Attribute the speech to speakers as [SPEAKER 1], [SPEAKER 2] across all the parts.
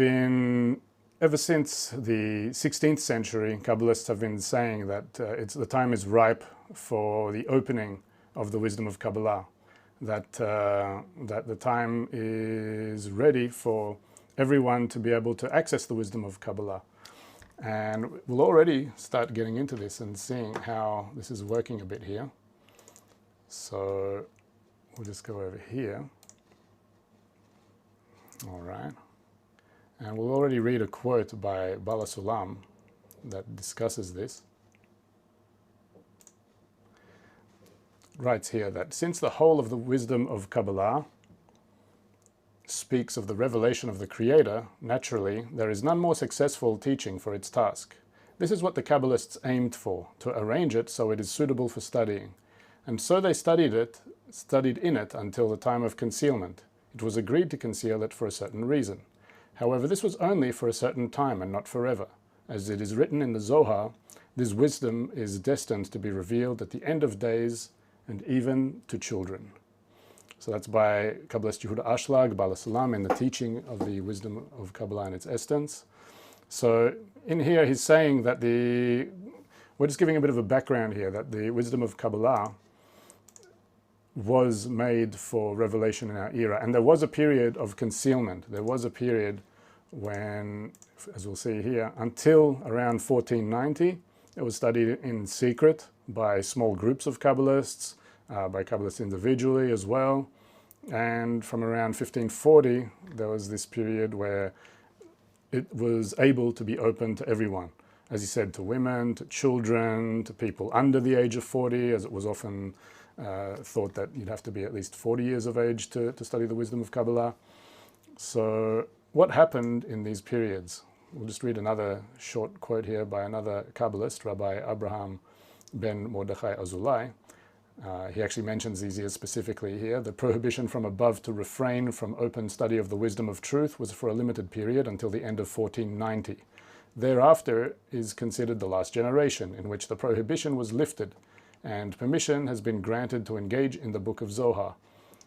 [SPEAKER 1] Ever since the 16th century, Kabbalists have been saying that the time is ripe for the opening of the wisdom of Kabbalah, that the time is ready for everyone to be able to access the wisdom of Kabbalah. And we'll already start getting into this and seeing how this is working a bit here. So we'll just go over here. All right. And we'll already read a quote by Baal HaSulam that discusses this. It writes here that since the whole of the wisdom of Kabbalah speaks of the revelation of the Creator, naturally, there is none more successful teaching for its task. This is what the Kabbalists aimed for, to arrange it so it is suitable for studying. And so they studied in it until the time of concealment. It was agreed to conceal it for a certain reason. However, this was only for a certain time and not forever. As it is written in the Zohar, this wisdom is destined to be revealed at the end of days and even to children. So that's by Kabbalist Yehuda Ashlag, Baal HaSulam, in the teaching of the wisdom of Kabbalah and its essence. So in here he's saying that we're just giving a bit of a background here, that the wisdom of Kabbalah was made for revelation in our era. And there was a period of concealment. There was a period when, as we'll see here, until around 1490, it was studied in secret by small groups of Kabbalists, by Kabbalists individually as well. And from around 1540, there was this period where it was able to be open to everyone. As he said, to women, to children, to people under the age of 40, as it was often thought that you'd have to be at least 40 years of age to study the wisdom of Kabbalah. So what happened in these periods? We'll just read another short quote here by another Kabbalist, Rabbi Abraham ben Mordechai Azulai. He actually mentions these years specifically here. The prohibition from above to refrain from open study of the wisdom of truth was for a limited period until the end of 1490. Thereafter is considered the last generation in which the prohibition was lifted and permission has been granted to engage in the book of Zohar.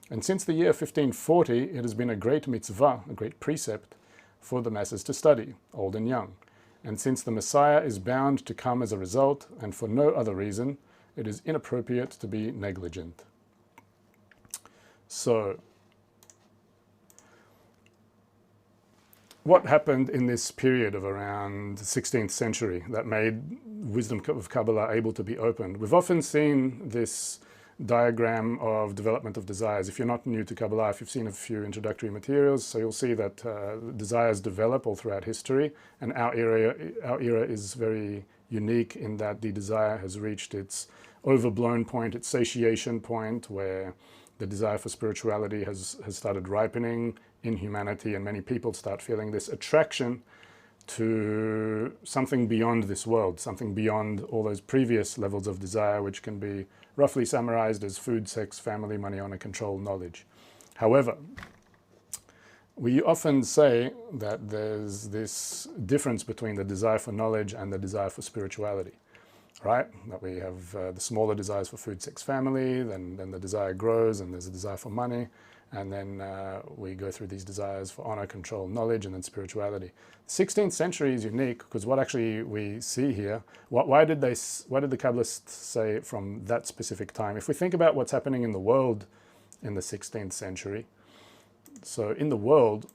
[SPEAKER 1] And since the year 1540, it has been a great mitzvah, a great precept, for the masses to study, old and young. And since the Messiah is bound to come as a result, and for no other reason, it is inappropriate to be negligent. So, what happened in this period of around the 16th century that made wisdom of Kabbalah able to be opened? We've often seen this diagram of development of desires. If you're not new to Kabbalah, if you've seen a few introductory materials, so you'll see that desires develop all throughout history, and our era is very unique in that the desire has reached its overblown point, its satiation point, where the desire for spirituality has started ripening in humanity, and many people start feeling this attraction to something beyond this world, something beyond all those previous levels of desire, which can be roughly summarized as food, sex, family, money, honor, control, knowledge. However, we often say that there's this difference between the desire for knowledge and the desire for spirituality, right? That we have the smaller desires for food, sex, family, then the desire grows, and there's a desire for money, and then we go through these desires for honor, control, knowledge, and then spirituality. The 16th century is unique because what actually we see here, why did the Kabbalists say from that specific time? If we think about what's happening in the world in the 16th century, so in the world,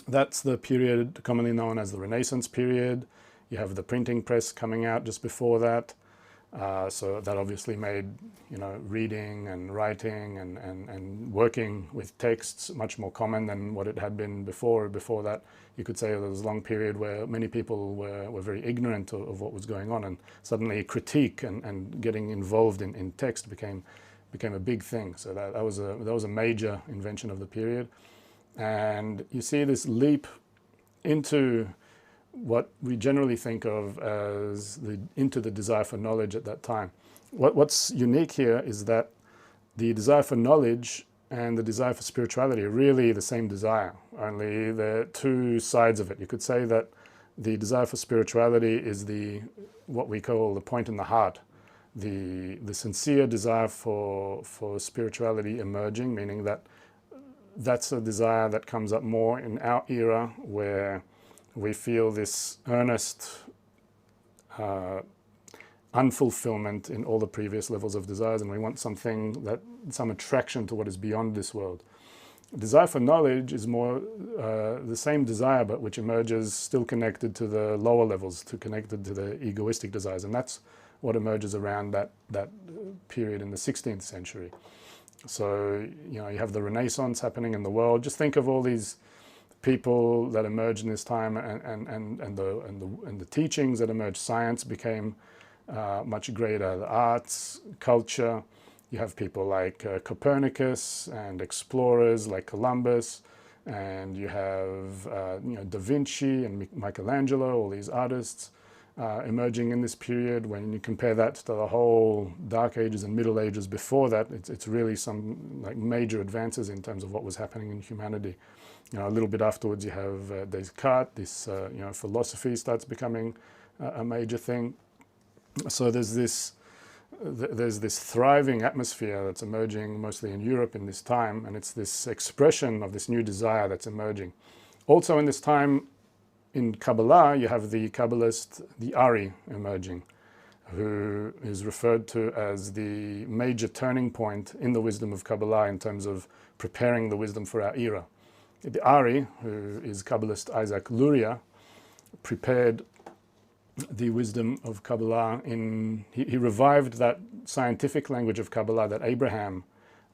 [SPEAKER 1] that's the period commonly known as the Renaissance period. You have the printing press coming out just before that. So that obviously made, reading and writing and working with texts much more common than what it had been before. Before that, you could say there was a long period where many people were very ignorant of what was going on, and suddenly critique and getting involved in text became a big thing. So that was a major invention of the period. And you see this leap into what we generally think of as into the desire for knowledge at that time. What's unique here is that the desire for knowledge and the desire for spirituality are really the same desire, only they're two sides of it. You could say that the desire for spirituality is what we call the point in the heart, the sincere desire for spirituality emerging, meaning that that's a desire that comes up more in our era, where we feel this earnest unfulfillment in all the previous levels of desires, and we want something some attraction to what is beyond this world. Desire for knowledge is more the same desire, but which emerges still connected to the lower levels, connected to the egoistic desires, and that's what emerges around that period in the 16th century. So, you have the Renaissance happening in the world. Just think of all these people that emerged in this time, and the teachings that emerged. Science became much greater. The arts, culture. You have people like Copernicus and explorers like Columbus, and you have Da Vinci and Michelangelo, all these artists emerging in this period. When you compare that to the whole Dark Ages and Middle Ages before that, it's really some major advances in terms of what was happening in humanity. A little bit afterwards, you have Descartes. This philosophy starts becoming a major thing. So there's this thriving atmosphere that's emerging mostly in Europe in this time, and it's this expression of this new desire that's emerging. Also in this time in Kabbalah, you have the Kabbalist, the Ari, emerging, who is referred to as the major turning point in the wisdom of Kabbalah in terms of preparing the wisdom for our era. The Ari, who is Kabbalist Isaac Luria, prepared the wisdom of Kabbalah he revived that scientific language of Kabbalah that Abraham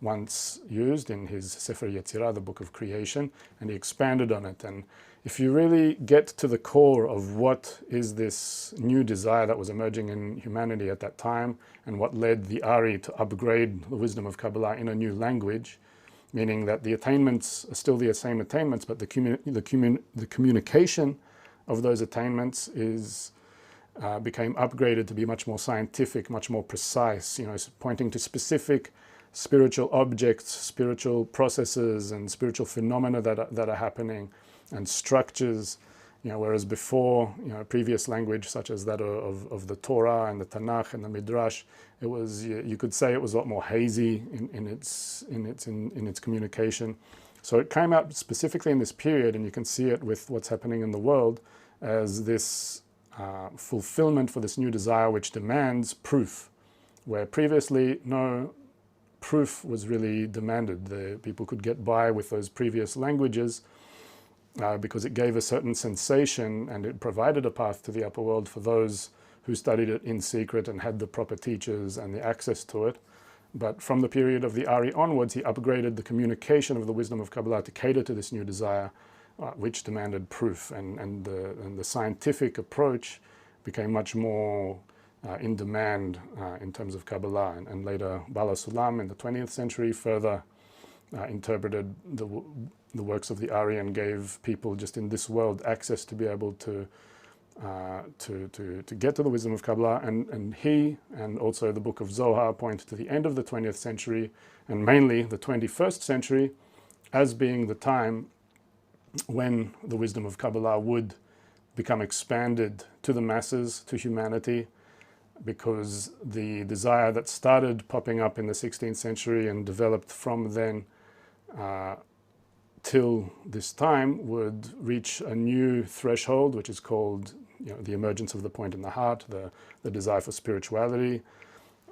[SPEAKER 1] once used in his Sefer Yetzirah, the book of creation, and he expanded on it. And if you really get to the core of what is this new desire that was emerging in humanity at that time, and what led the Ari to upgrade the wisdom of Kabbalah in a new language, meaning that the attainments are still the same attainments, but the communication of those attainments became upgraded to be much more scientific, much more precise, pointing to specific spiritual objects, spiritual processes, and spiritual phenomena that are happening, and structures. Whereas before, previous language such as that of the Torah and the Tanakh and the Midrash, it was, you could say, it was a lot more hazy in its communication. So it came out specifically in this period, and you can see it with what's happening in the world as this fulfillment for this new desire, which demands proof, where previously no proof was really demanded. The people could get by with those previous languages because it gave a certain sensation, and it provided a path to the upper world for those who studied it in secret and had the proper teachers and the access to it. But from the period of the Ari onwards, he upgraded the communication of the wisdom of Kabbalah to cater to this new desire, which demanded proof, and the scientific approach became much more in demand in terms of Kabbalah. And later Baal HaSulam in the 20th century further interpreted the works of the Ari and gave people just in this world access to be able to get to the wisdom of Kabbalah. And he and also the book of Zohar point to the end of the 20th century, and mainly the 21st century, as being the time when the wisdom of Kabbalah would become expanded to the masses, to humanity, because the desire that started popping up in the 16th century and developed from then till this time would reach a new threshold, which is called the emergence of the point in the heart, the desire for spirituality,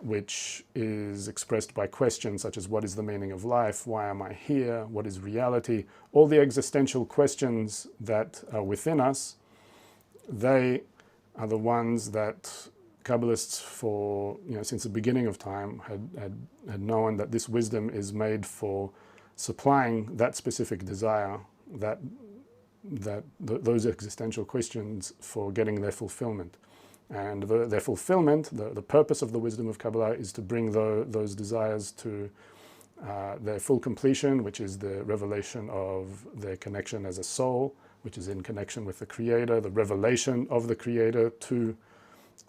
[SPEAKER 1] which is expressed by questions such as, what is the meaning of life? Why am I here? What is reality? All the existential questions that are within us, they are the ones that Kabbalists since the beginning of time had known that this wisdom is made for supplying that specific desire, those existential questions, for getting their fulfillment. And their fulfillment, the purpose of the wisdom of Kabbalah, is to bring those desires to their full completion, which is the revelation of their connection as a soul, which is in connection with the Creator, the revelation of the Creator to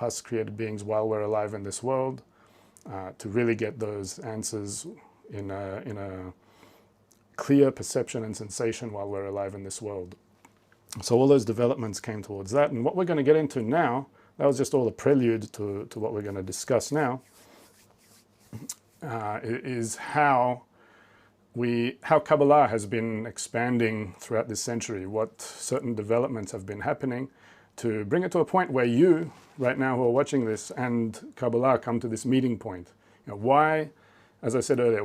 [SPEAKER 1] us created beings while we're alive in this world, to really get those answers in a clear perception and sensation while we're alive in this world. So all those developments came towards that. And what we're going to get into now, that was just all a prelude to what we're going to discuss now, is how how Kabbalah has been expanding throughout this century, what certain developments have been happening to bring it to a point where you, right now who are watching this, and Kabbalah come to this meeting point. Why, as I said earlier,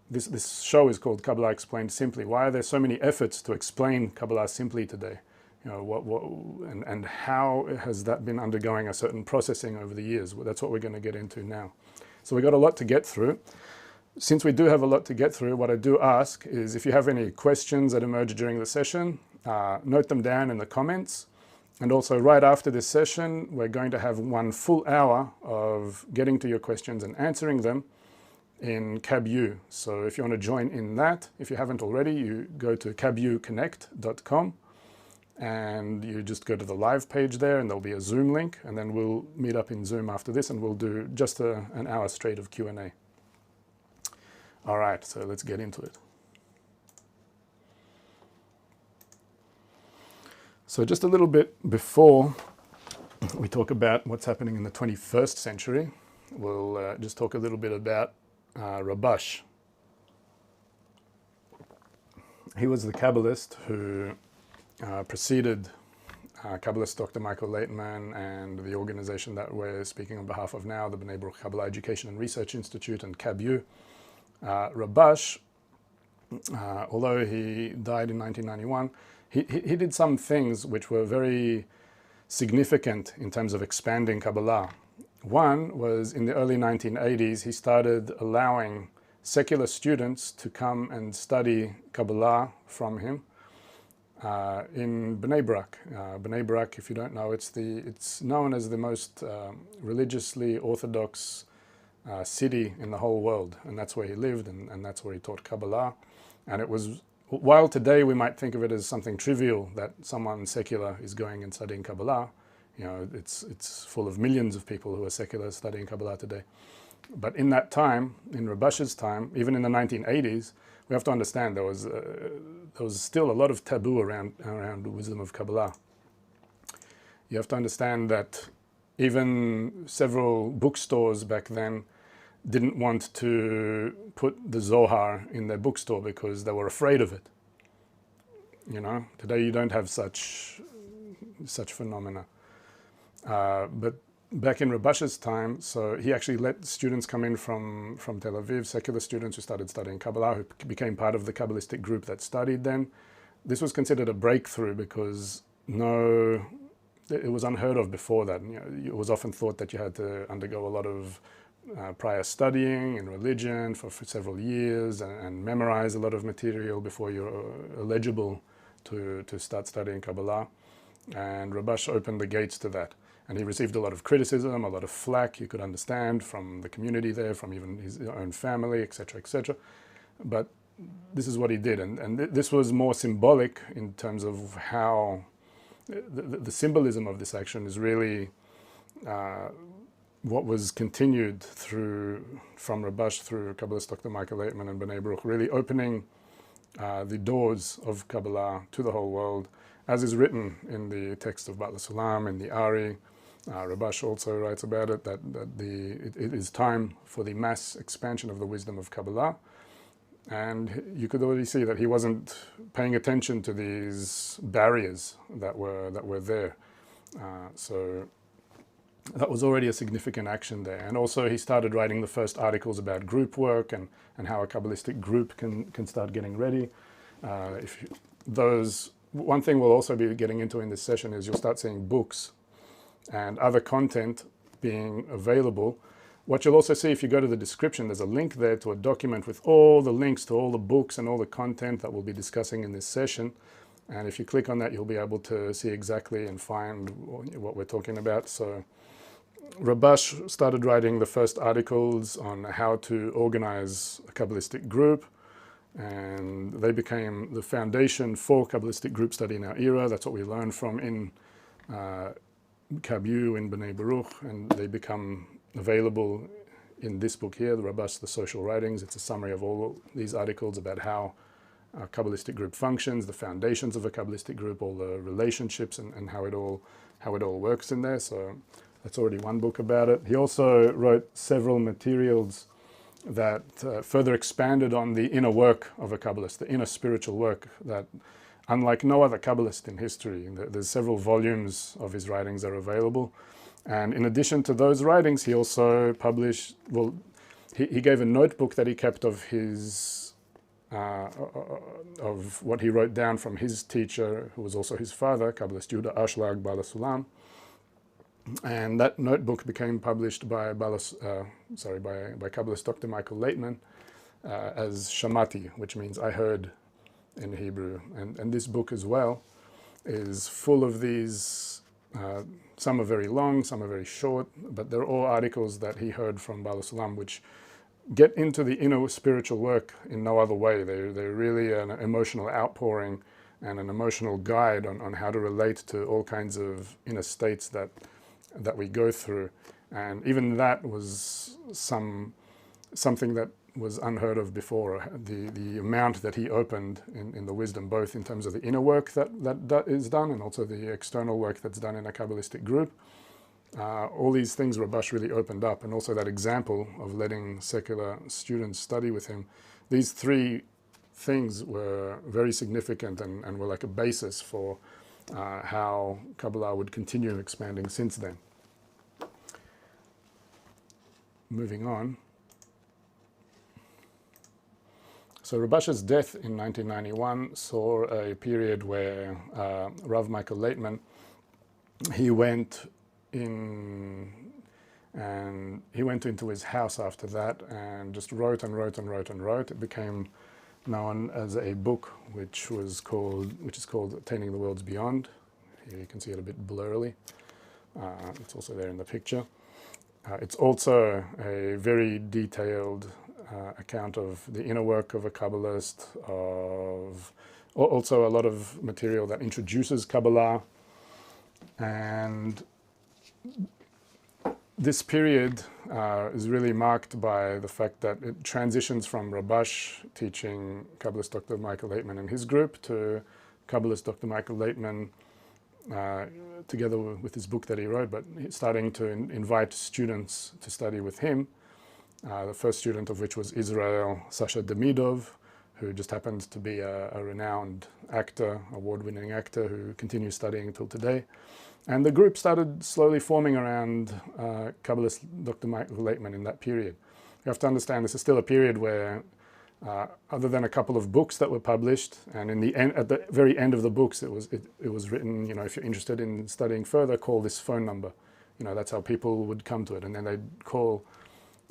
[SPEAKER 1] this show is called Kabbalah Explained Simply. Why are there so many efforts to explain Kabbalah simply today? And how has that been undergoing a certain processing over the years? Well, that's what we're going to get into now. So we've got a lot to get through. Since we do have a lot to get through, what I do ask is if you have any questions that emerge during the session, note them down in the comments. And also right after this session, we're going to have 1 full hour of getting to your questions and answering them in KabU. So if you want to join in that, if you haven't already, you go to kabuconnect.com and you just go to the live page there and there'll be a Zoom link, and then we'll meet up in Zoom after this and we'll do just an hour straight of Q&A. All right, so let's get into it. So just a little bit before we talk about what's happening in the 21st century, we'll just talk a little bit about RABASH. He was the Kabbalist who preceded Kabbalist Dr. Michael Laitman and the organization that we're speaking on behalf of now, the B'nai Baruch Kabbalah Education and Research Institute and KabU. RABASH, although he died in 1991, he did some things which were very significant in terms of expanding Kabbalah. One was in the early 1980s, he started allowing secular students to come and study Kabbalah from him in Bnei Brak. Bnei Brak, if you don't know, it's known as the most religiously orthodox city in the whole world, and that's where he lived, and that's where he taught Kabbalah. And it was, while today we might think of it as something trivial that someone secular is going and studying Kabbalah, it's full of millions of people who are secular studying Kabbalah today. But in that time, in RABASH's time, even in the 1980s, we have to understand there was still a lot of taboo around the wisdom of Kabbalah. You have to understand that even several bookstores back then didn't want to put the Zohar in their bookstore because they were afraid of it. Today you don't have such phenomena. But back in RABASH's time, so he actually let students come in from Tel Aviv, secular students who started studying Kabbalah, who became part of the Kabbalistic group that studied then. This was considered a breakthrough because it was unheard of before that. It was often thought that you had to undergo a lot of prior studying in religion for several years and memorize a lot of material before you're eligible to start studying Kabbalah. And RABASH opened the gates to that. And he received a lot of criticism, a lot of flack, you could understand, from the community there, from even his own family, etc., etc. But this is what he did. And this was more symbolic in terms of how the symbolism of this action is really what was continued from RABASH through Kabbalist Dr. Michael Laitman and B'nai Baruch, really opening the doors of Kabbalah to the whole world, as is written in the text of Baal HaSulam, in the Ari. RABASH also writes about it, that it is time for the mass expansion of the wisdom of Kabbalah. And you could already see that he wasn't paying attention to these barriers that were there. So that was already a significant action there. And also he started writing the first articles about group work and how a Kabbalistic group can start getting ready. One thing we'll also be getting into in this session is you'll start seeing books and other content being available. What you'll also see, if you go to the description, there's a link there to a document with all the links to all the books and all the content that we'll be discussing in this session. And if you click on that, you'll be able to see exactly and find what we're talking about. So RABASH started writing the first articles on how to organize a Kabbalistic group, and they became the foundation for Kabbalistic group study in our era. That's what we learned from in KabU, in B'nai Baruch, and they become available in this book here, the RABASH, The Social Writings. It's a summary of all these articles about how a Kabbalistic group functions, the foundations of a Kabbalistic group, all the relationships and how it all works in there. So that's already one book about it. He also wrote several materials that further expanded on the inner work of a Kabbalist, the inner spiritual work that, unlike no other Kabbalist in history, there's several volumes of his writings that are available. And in addition to those writings, he also published, well, he gave a notebook that he kept of his, of what he wrote down from his teacher, who was also his father, Kabbalist Yehuda, Ashlag, Baal HaSulam. And that notebook became published by Kabbalist Dr. Michael Laitman as Shamati, which means I heard in Hebrew. And this book as well is full of these, some are very long, some are very short, but they're all articles that he heard from Baal HaSulam, which get into the inner spiritual work in no other way. They're really an emotional outpouring and an emotional guide on how to relate to all kinds of inner states that we go through. And even that was something that was unheard of before. The amount that he opened in the wisdom, both in terms of the inner work that is done and also the external work that's done in a Kabbalistic group. All these things Rabash really opened up, and also that example of letting secular students study with him. These three things were very significant and were like a basis for how Kabbalah would continue expanding since then. Moving on. So Rabash's death in 1991 saw a period where Rav Michael Laitman, he went into his house after that and just wrote and wrote and wrote and wrote. It became known as a book which is called Attaining the Worlds Beyond. Here you can see it a bit blurrily. It's also there in the picture. It's also a very detailed account of the inner work of a Kabbalist, of also a lot of material that introduces Kabbalah. And this period is really marked by the fact that it transitions from Rabash teaching Kabbalist Dr. Michael Laitman and his group to Kabbalist Dr. Michael Laitman together with his book that he wrote, but starting to invite students to study with him. The first student of which was Israel Sasha Demidov, who just happens to be a renowned actor, award-winning actor who continues studying until today. And the group started slowly forming around Kabbalist Dr. Michael Laitman in that period. You have to understand this is still a period where, other than a couple of books that were published, and in the end, at the very end of the books, it was written, you know, if you're interested in studying further, call this phone number. You know, that's how people would come to it, and then they'd call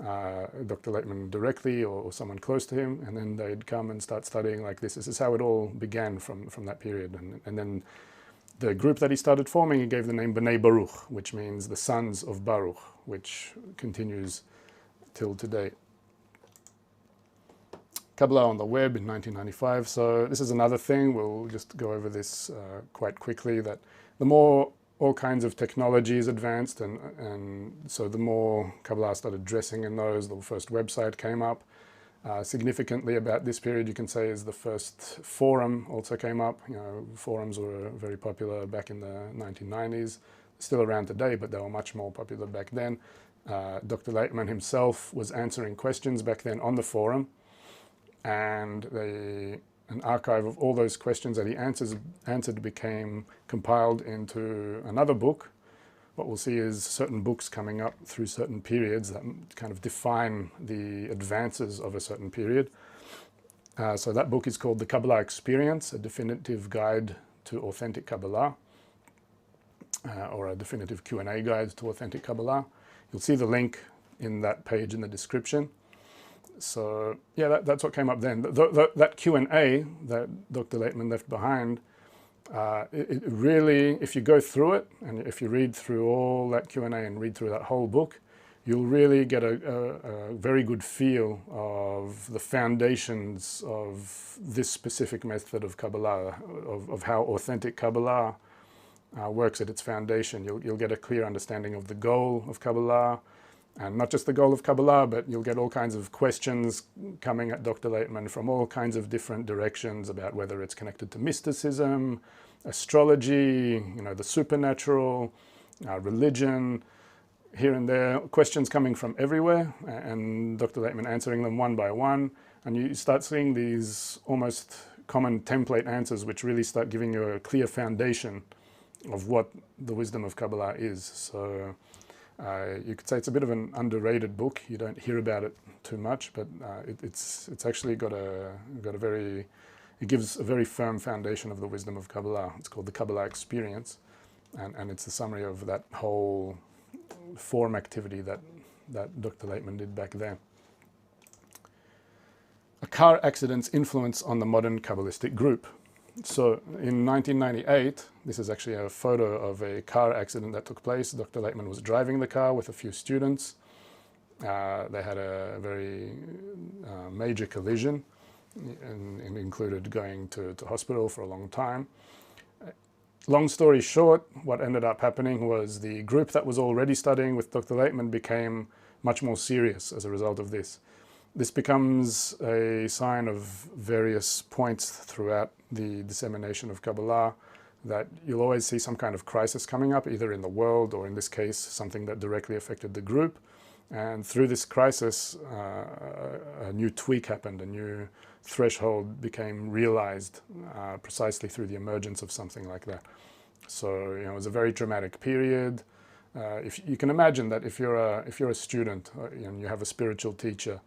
[SPEAKER 1] Dr. Laitman directly or someone close to him, and then they'd come and start studying like this. This is how it all began from that period, and then the group that he started forming, he gave the name B'nai Baruch, which means the sons of Baruch, which continues till today. Kabbalah on the web in 1995. So this is another thing, we'll just go over this quite quickly, that the more all kinds of technologies advanced, and so the more Kabbalah started dressing in those, the first website came up. Significantly about this period, you can say, is the first forum also came up. You know, forums were very popular back in the 1990s, still around today, but they were much more popular back then. Dr. Laitman himself was answering questions back then on the forum, and an archive of all those questions that he answered became compiled into another book. What we'll see is certain books coming up through certain periods that kind of define the advances of a certain period. So that book is called The Kabbalah Experience, a definitive guide to authentic Kabbalah, or a definitive Q&A guide to authentic Kabbalah. You'll see the link in that page in the description. So yeah, that's what came up then. That Q&A that Dr. Laitman left behind, it really, if you go through it, and if you read through all that Q&A and read through that whole book, you'll really get a very good feel of the foundations of this specific method of Kabbalah, of how authentic Kabbalah works at its foundation. You'll get a clear understanding of the goal of Kabbalah, and not just the goal of Kabbalah, but you'll get all kinds of questions coming at Dr. Laitman from all kinds of different directions about whether it's connected to mysticism, astrology, you know, the supernatural, religion. here and there, questions coming from everywhere, and Dr. Laitman answering them one by one, and you start seeing these almost common template answers which really start giving you a clear foundation of what the wisdom of Kabbalah is. So you could say it's a bit of an underrated book. You don't hear about it too much, but it's actually got a very, it gives a very firm foundation of the wisdom of Kabbalah. It's called the Kabbalah Experience, and it's a summary of that whole form activity that Dr. Laitman did back then. A car accident's influence on the modern Kabbalistic group. So in 1998, this is actually a photo of a car accident that took place. Dr. Laitman was driving the car with a few students. They had a very major collision, and it included going to hospital for a long time. Long story short, what ended up happening was the group that was already studying with Dr. Laitman became much more serious as a result of this. This becomes a sign of various points throughout the dissemination of Kabbalah, that you'll always see some kind of crisis coming up, either in the world or in this case, something that directly affected the group. And through this crisis, a new tweak happened, a new threshold became realized precisely through the emergence of something like that. So, it was a very dramatic period. If you can imagine that if you're a student and you have a spiritual teacher,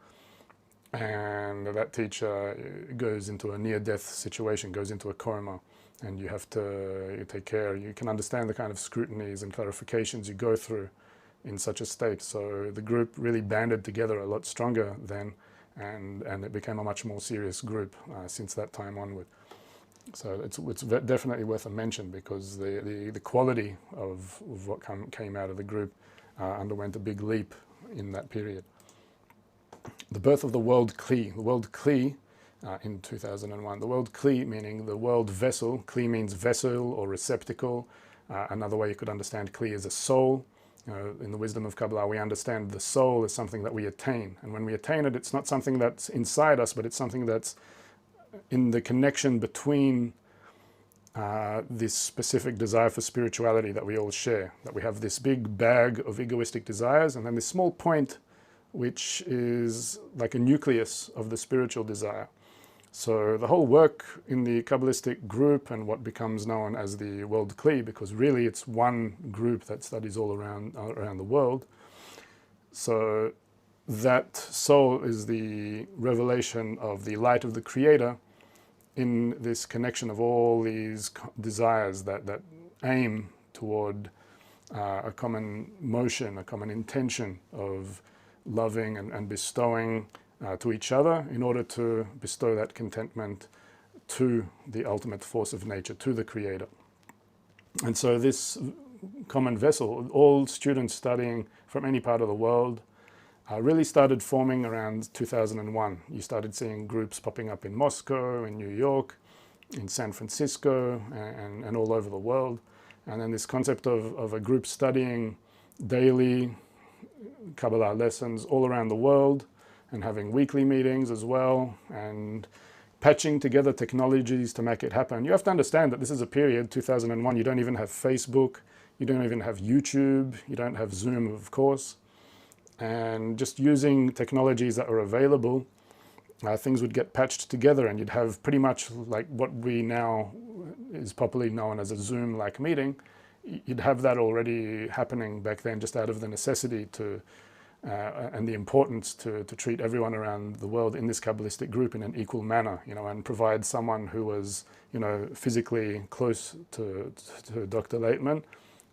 [SPEAKER 1] and that teacher goes into a near-death situation, goes into a coma, and you have to take care. You can understand the kind of scrutinies and clarifications you go through in such a state. So the group really banded together a lot stronger then, and it became a much more serious group since that time onward. So it's definitely worth a mention, because the quality of what came out of the group underwent a big leap in that period. The birth of the world Kli. The world Kli in 2001. The world Kli meaning the world vessel. Kli means vessel or receptacle. Another way you could understand Kli is a soul. In the wisdom of Kabbalah, we understand the soul as something that we attain. And when we attain it, it's not something that's inside us, but it's something that's in the connection between this specific desire for spirituality that we all share. That we have this big bag of egoistic desires, and then this small point which is like a nucleus of the spiritual desire. So the whole work in the Kabbalistic group and what becomes known as the world Kli, because really it's one group that studies all around the world. So that soul is the revelation of the light of the Creator in this connection of all these desires that aim toward a common motion, a common intention of loving and bestowing to each other in order to bestow that contentment to the ultimate force of nature, to the Creator. And so this common vessel, all students studying from any part of the world, really started forming around 2001. You started seeing groups popping up in Moscow, in New York, in San Francisco, and all over the world. And then this concept of a group studying daily Kabbalah lessons all around the world, and having weekly meetings as well, and patching together technologies to make it happen. You have to understand that this is a period, 2001, you don't even have Facebook, you don't even have YouTube, you don't have Zoom, of course. And just using technologies that are available, things would get patched together, and you'd have pretty much like what we now is popularly known as a Zoom-like meeting. You'd have that already happening back then, just out of the necessity to and the importance to treat everyone around the world in this Kabbalistic group in an equal manner, and provide someone who was, physically close to Dr. Laitman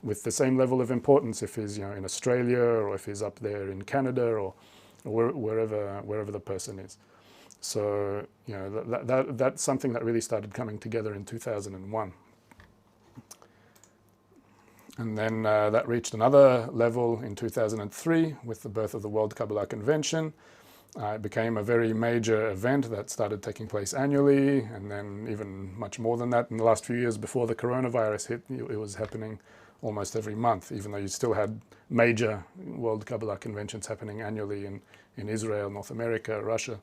[SPEAKER 1] with the same level of importance if he's, in Australia, or if he's up there in Canada, or wherever the person is. So, that's something that really started coming together in 2001. And then that reached another level in 2003 with the birth of the World Kabbalah Convention. It became a very major event that started taking place annually, and then even much more than that in the last few years before the coronavirus hit. It was happening almost every month, even though you still had major World Kabbalah Conventions happening annually in Israel, North America, Russia.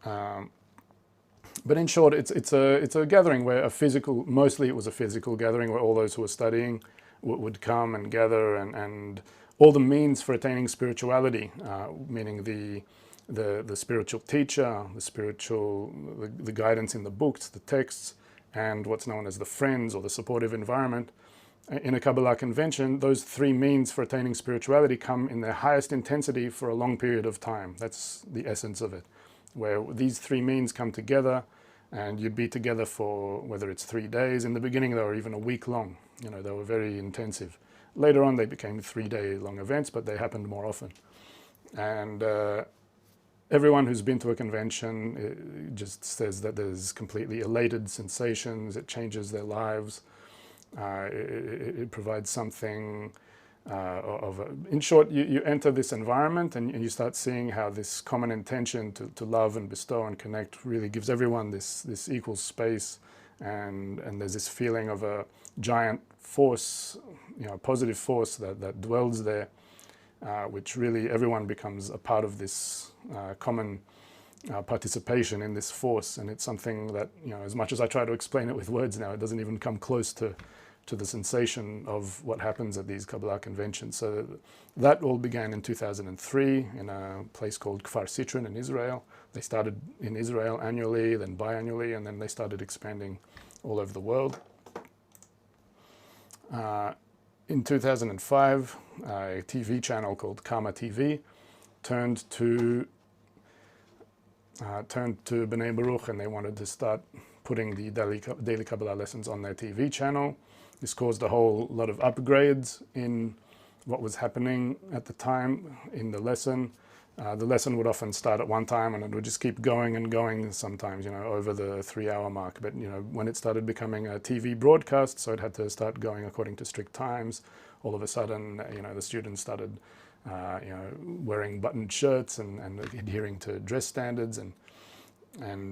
[SPEAKER 1] But in short, it's a gathering where mostly it was a physical gathering where all those who were studying would come and gather, and all the means for attaining spirituality, meaning the spiritual teacher, the guidance in the books, the texts, and what's known as the friends or the supportive environment. In a Kabbalah convention, those three means for attaining spirituality come in their highest intensity for a long period of time. That's the essence of it, where these three means come together, and you'd be together for whether it's 3 days. In the beginning, they were even a week long. You know, they were very intensive. Later on, they became 3-day long events, but they happened more often. And everyone who's been to a convention just says that there's completely elated sensations. It changes their lives. It provides something in short, you enter this environment and you start seeing how this common intention to love and bestow and connect really gives everyone this equal space, and there's this feeling of a giant force, you know, a positive force that dwells there, which really everyone becomes a part of this common participation in this force. And it's something that, you know, as much as I try to explain it with words now, it doesn't even come close to the sensation of what happens at these Kabbalah conventions. So that all began in 2003 in a place called Kfar Sitron in Israel. They started in Israel annually, then biannually, and then they started expanding all over the world. In 2005, a TV channel called Karma TV turned to B'nai Baruch, and they wanted to start putting the daily Kabbalah lessons on their TV channel. This caused a whole lot of upgrades in what was happening at the time in the lesson. The lesson would often start at one time and it would just keep going and going sometimes, you know, over the 3-hour mark. But, you know, when it started becoming a TV broadcast, so it had to start going according to strict times, all of a sudden, you know, the students started, you know, wearing buttoned shirts and adhering to dress standards, and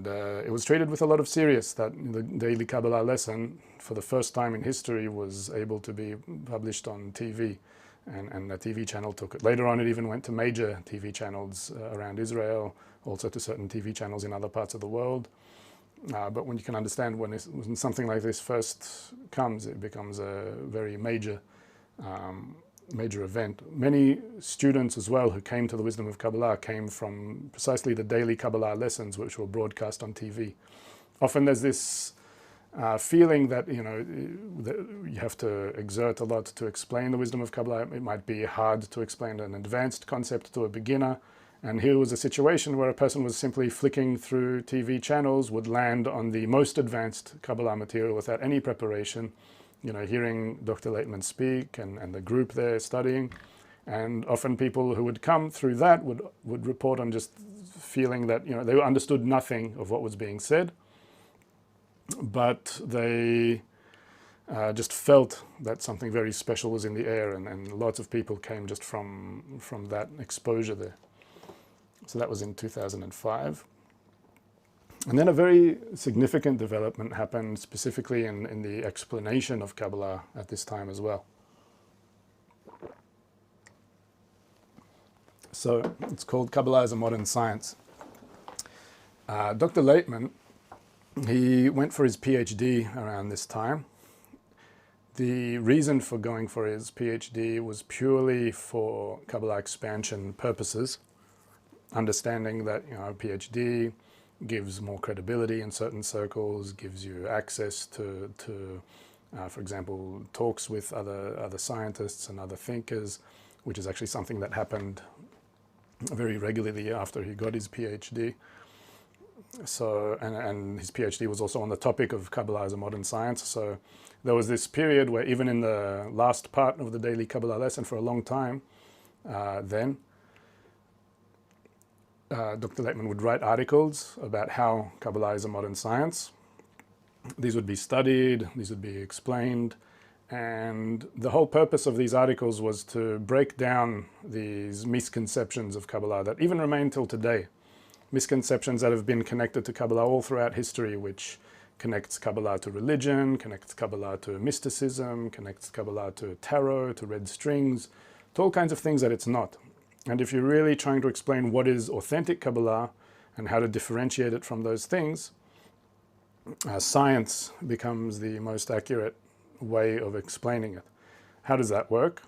[SPEAKER 1] it was treated with a lot of seriousness that the daily Kabbalah lesson, for the first time in history, was able to be published on TV, and the TV channel took it. Later on, it even went to major TV channels around Israel, also to certain TV channels in other parts of the world. But when you can understand when something like this first comes, it becomes a very major event. Many students as well who came to the Wisdom of Kabbalah came from precisely the daily Kabbalah lessons, which were broadcast on TV. Often there's this feeling that, you know, that you have to exert a lot to explain the wisdom of Kabbalah. It might be hard to explain an advanced concept to a beginner. And here was a situation where a person was simply flicking through TV channels, would land on the most advanced Kabbalah material without any preparation, you know, hearing Dr. Laitman speak and the group there studying. And often people who would come through that would report on just feeling that, you know, they understood nothing of what was being said, but they just felt that something very special was in the air, and lots of people came just from that exposure there. So that was in 2005. And then a very significant development happened specifically in the explanation of Kabbalah at this time as well. So it's called Kabbalah as a Modern Science. Dr. Laitman, he went for his PhD around this time. The reason for going for his PhD was purely for Kabbalah expansion purposes, understanding that, you know, a PhD gives more credibility in certain circles, gives you access to for example, talks with other scientists and other thinkers, which is actually something that happened very regularly after he got his PhD. So, and his PhD was also on the topic of Kabbalah as a modern science. So there was this period where even in the last part of the daily Kabbalah lesson for a long time, Dr. Laitman would write articles about how Kabbalah is a modern science. These would be studied, these would be explained, and the whole purpose of these articles was to break down these misconceptions of Kabbalah that even remain till today. Misconceptions that have been connected to Kabbalah all throughout history, which connects Kabbalah to religion, connects Kabbalah to mysticism, connects Kabbalah to tarot, to red strings, to all kinds of things that it's not. And if you're really trying to explain what is authentic Kabbalah and how to differentiate it from those things, science becomes the most accurate way of explaining it. How does that work?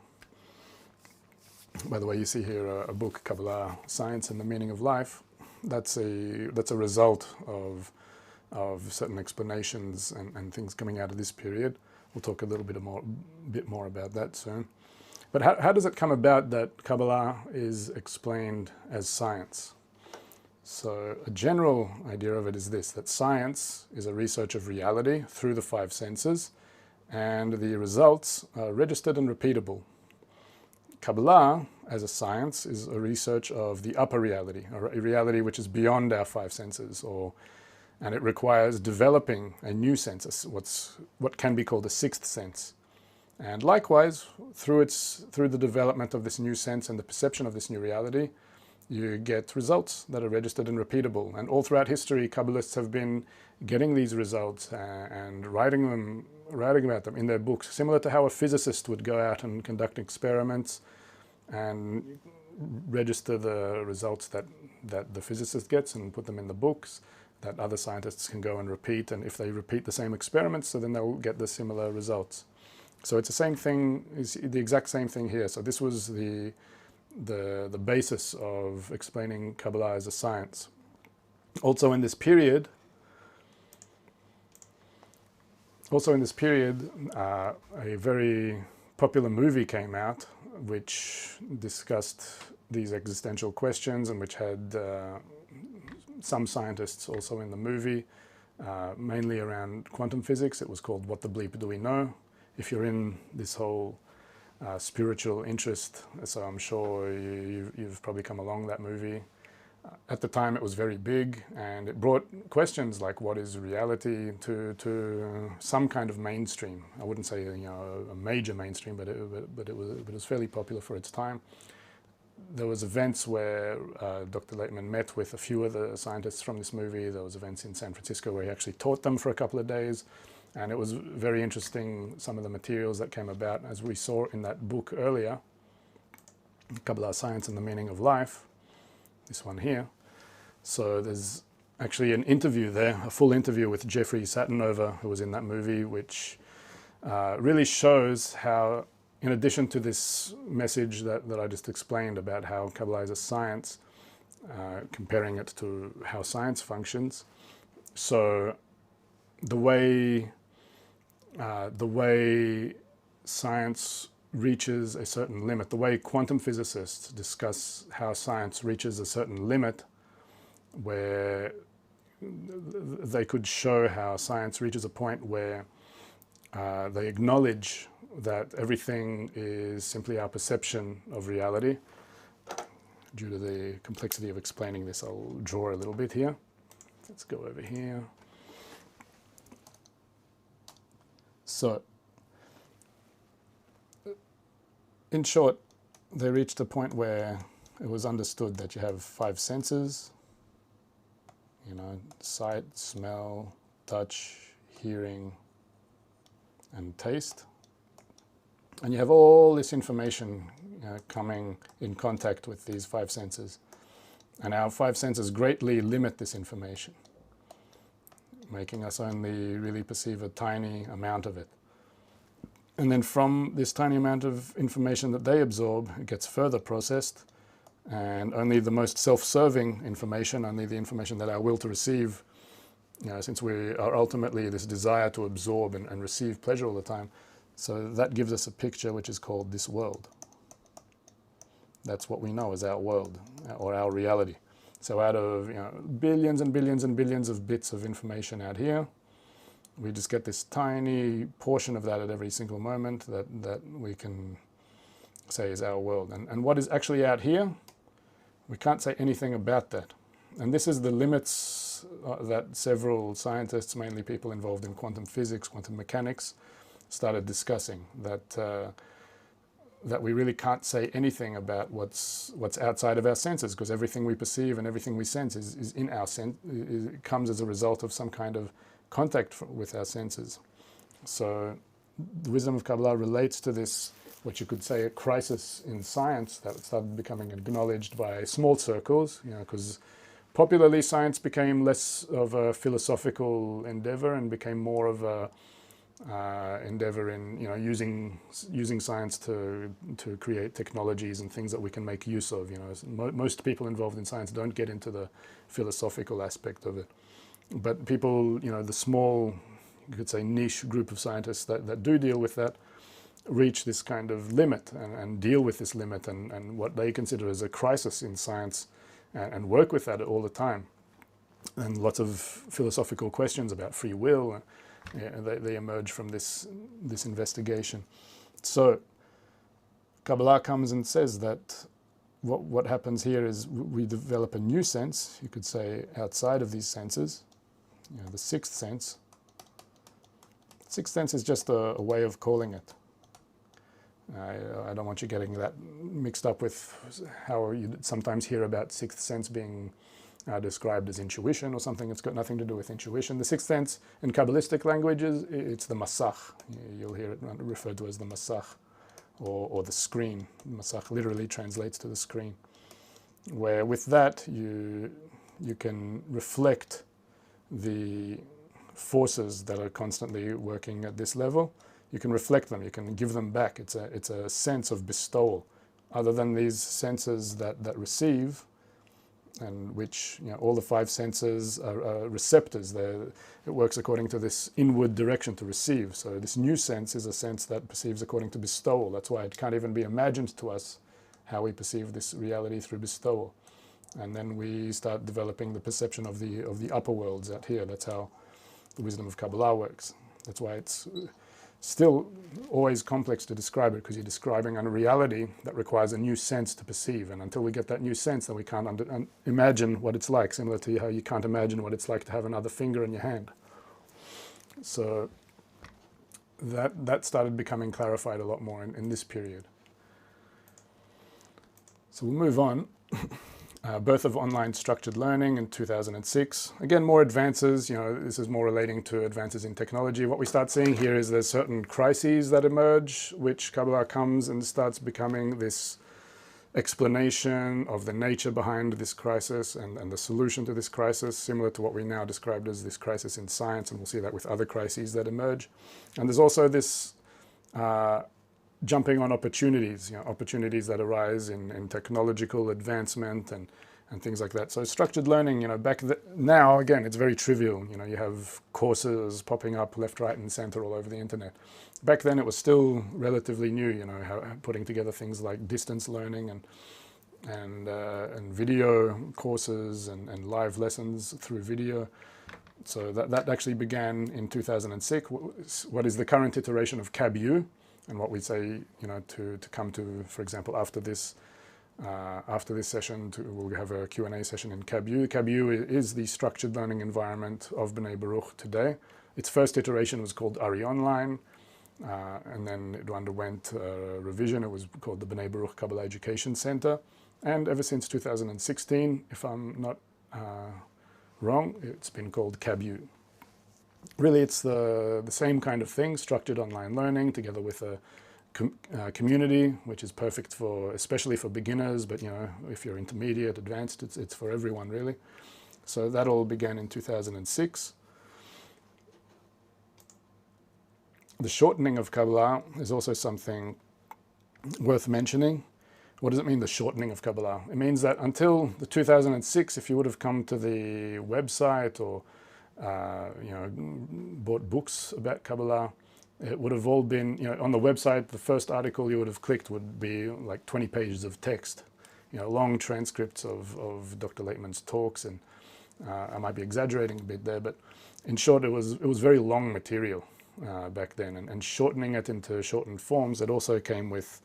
[SPEAKER 1] By the way, you see here a book, Kabbalah, Science and the Meaning of Life. That's a result of certain explanations and things coming out of this period. We'll talk a little bit more about that soon. But how does it come about that Kabbalah is explained as science? So a general idea of it is this, that science is a research of reality through the five senses, and the results are registered and repeatable. Kabbalah, as a science, is a research of the upper reality, a reality which is beyond our five senses, and it requires developing a new sense, what can be called a sixth sense. And likewise, through the development of this new sense and the perception of this new reality, you get results that are registered and repeatable. And all throughout history, Kabbalists have been getting these results and writing about them in their books, similar to how a physicist would go out and conduct experiments and register the results that the physicist gets and put them in the books that other scientists can go and repeat. And if they repeat the same experiments, so then they'll get the similar results. So it's the same thing, it's the exact same thing here. So this was the basis of explaining Kabbalah as a science. Also in this period, a very popular movie came out which discussed these existential questions and which had some scientists also in the movie, mainly around quantum physics. It was called What the Bleep Do We Know? If you're in this whole spiritual interest, so I'm sure you've probably come along that movie. At the time it was very big, and it brought questions like what is reality to some kind of mainstream. I wouldn't say a major mainstream, but it was fairly popular for its time. There was events where Dr. Laitman met with a few of the scientists from this movie. There was events in San Francisco where he actually taught them for a couple of days. And it was very interesting, some of the materials that came about, as we saw in that book earlier, Kabbalah, Science and the Meaning of Life, this one here. So there's actually an interview there, a full interview with Jeffrey Satinover, who was in that movie, which really shows how, in addition to this message that I just explained about how Kabbalah is a science, comparing it to how science functions, so the way science reaches a certain limit, the way quantum physicists discuss how science reaches a certain limit, where they could show how science reaches a point where they acknowledge that everything is simply our perception of reality. Due to the complexity of explaining this, I'll draw a little bit here. Let's go over here. So, in short, they reached a point where it was understood that you have five senses, sight, smell, touch, hearing, and taste. And you have all this information coming in contact with these five senses. And our five senses greatly limit this information, making us only really perceive a tiny amount of it. And then from this tiny amount of information that they absorb, it gets further processed, and only the most self-serving information, only the information that our will to receive, since we are ultimately this desire to absorb and receive pleasure all the time, so that gives us a picture which is called this world. That's what we know as our world, or our reality. So out of billions and billions and billions of bits of information out here, we just get this tiny portion of that at every single moment that we can say is our world. And what is actually out here, we can't say anything about that. And this is the limits that several scientists, mainly people involved in quantum physics, quantum mechanics, started discussing, that we really can't say anything about what's outside of our senses, because everything we perceive and everything we sense is in our sense, it comes as a result of some kind of contact with our senses. So the wisdom of Kabbalah relates to this, what you could say, a crisis in science that started becoming acknowledged by small circles, because popularly science became less of a philosophical endeavor and became more of a endeavor in using science to create technologies and things that we can make use of. Most people involved in science don't get into the philosophical aspect of it, but people, the small, you could say, niche group of scientists that do deal with that reach this kind of limit and deal with this limit and what they consider as a crisis in science, and work with that all the time. And lots of philosophical questions about free will, they emerge from this investigation. So Kabbalah comes and says that what happens here is we develop a new sense, you could say, outside of these senses, the sixth sense. Sixth sense is just a way of calling it. I don't want you getting that mixed up with how you sometimes hear about sixth sense being described as intuition or something. It's got nothing to do with intuition. The sixth sense in Kabbalistic languages, it's the masach. You'll hear it referred to as the masach, or the screen. Masach literally translates to the screen, where with that you can reflect the forces that are constantly working at this level. You can reflect them, you can give them back. It's a sense of bestowal. Other than these senses that receive, and which, all the five senses are receptors. It works according to this inward direction to receive. So this new sense is a sense that perceives according to bestowal. That's why it can't even be imagined to us how we perceive this reality through bestowal. And then we start developing the perception of the upper worlds out here. That's how the wisdom of Kabbalah works. That's why it's still always complex to describe it, because you're describing a reality that requires a new sense to perceive. And until we get that new sense, then we can't imagine what it's like, similar to how you can't imagine what it's like to have another finger in your hand. So that started becoming clarified a lot more in this period. So we'll move on. Birth of online structured learning in 2006. Again, more advances, this is more relating to advances in technology. What we start seeing here is there's certain crises that emerge, which Kabbalah comes and starts becoming this explanation of the nature behind this crisis and the solution to this crisis, similar to what we now described as this crisis in science, and we'll see that with other crises that emerge. And there's also this jumping on opportunities, opportunities that arise in technological advancement and things like that. So structured learning, now again, it's very trivial. You have courses popping up left, right, and center all over the internet. Back then, it was still relatively new. Putting together things like distance learning and video courses and live lessons through video. So that actually began in 2006. What is the current iteration of KabU? And what we say, to come to, for example, after this session, we'll have a Q&A session in KabU. KabU is the structured learning environment of B'nai Baruch today. Its first iteration was called Ari Online, and then it underwent revision. It was called the B'nai Baruch Kabbalah Education Center. And ever since 2016, if I'm not wrong, it's been called KabU. Really, it's the same kind of thing, structured online learning together with a community, which is perfect especially for beginners, but if you're intermediate, advanced, it's for everyone really. So that all began in 2006. The shortening of Kabbalah is also something worth mentioning. What does it mean, the shortening of Kabbalah? It means that until the 2006, if you would have come to the website or bought books about Kabbalah, it would have all been, on the website, the first article you would have clicked would be like 20 pages of text, long transcripts of Dr. Laitman's talks, and I might be exaggerating a bit there, but in short, it was very long material back then, and shortening it into shortened forms, it also came with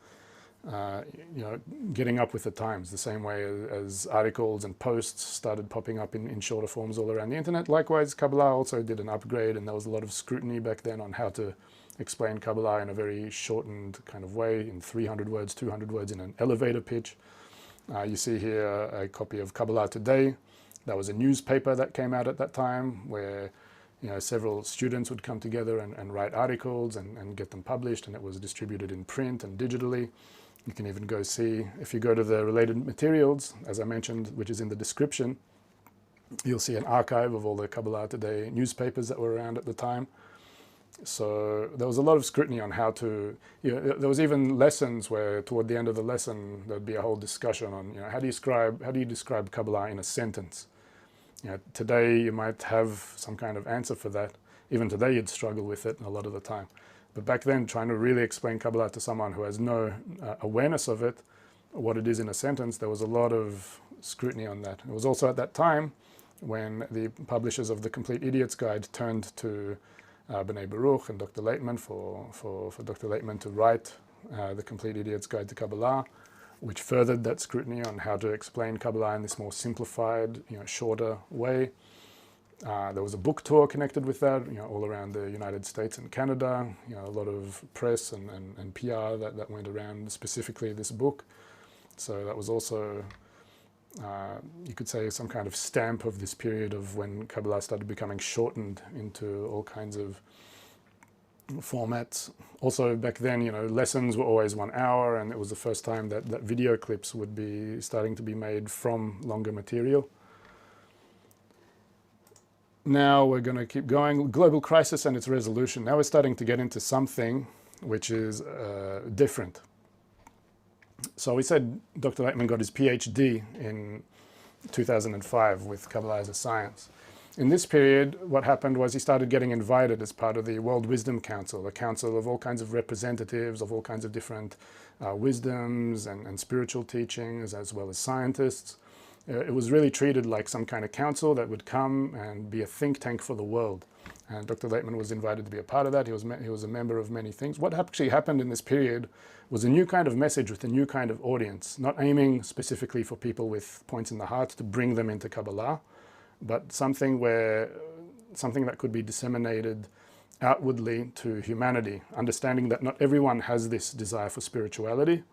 [SPEAKER 1] getting up with the times, the same way as articles and posts started popping up in shorter forms all around the internet. Likewise, Kabbalah also did an upgrade, and there was a lot of scrutiny back then on how to explain Kabbalah in a very shortened kind of way, in 300 words, 200 words, in an elevator pitch. You see here a copy of Kabbalah Today. That was a newspaper that came out at that time where several students would come together and write articles and get them published, and it was distributed in print and digitally. You can even go see, if you go to the related materials, as I mentioned, which is in the description, you'll see an archive of all the Kabbalah Today newspapers that were around at the time. So there was a lot of scrutiny on how to, there was even lessons where toward the end of the lesson there'd be a whole discussion on, how do you describe Kabbalah in a sentence? Today you might have some kind of answer for that. Even today you'd struggle with it a lot of the time. But back then, trying to really explain Kabbalah to someone who has no awareness of it, what it is in a sentence, there was a lot of scrutiny on that. It was also at that time when the publishers of the Complete Idiot's Guide turned to B'nai Baruch and Dr. Laitman for Dr. Laitman to write the Complete Idiot's Guide to Kabbalah, which furthered that scrutiny on how to explain Kabbalah in this more simplified, shorter way. There was a book tour connected with that, all around the United States and Canada, a lot of press and PR that went around specifically this book. So that was also, you could say, some kind of stamp of this period of when Kabbalah started becoming shortened into all kinds of formats. Also back then, lessons were always 1 hour, and it was the first time that video clips would be starting to be made from longer material. Now we're going to keep going. Global crisis and its resolution. Now we're starting to get into something which is different. So we said Dr. Laitman got his PhD in 2005 with Kabbalah as a science. In this period, what happened was he started getting invited as part of the World Wisdom Council, a council of all kinds of representatives of all kinds of different wisdoms and spiritual teachings, as well as scientists. It was really treated like some kind of council that would come and be a think tank for the world. And Dr. Laitman was invited to be a part of that. He was a member of many things. What actually happened in this period was a new kind of message with a new kind of audience, not aiming specifically for people with points in the heart to bring them into Kabbalah, but something that could be disseminated outwardly to humanity, understanding that not everyone has this desire for spirituality.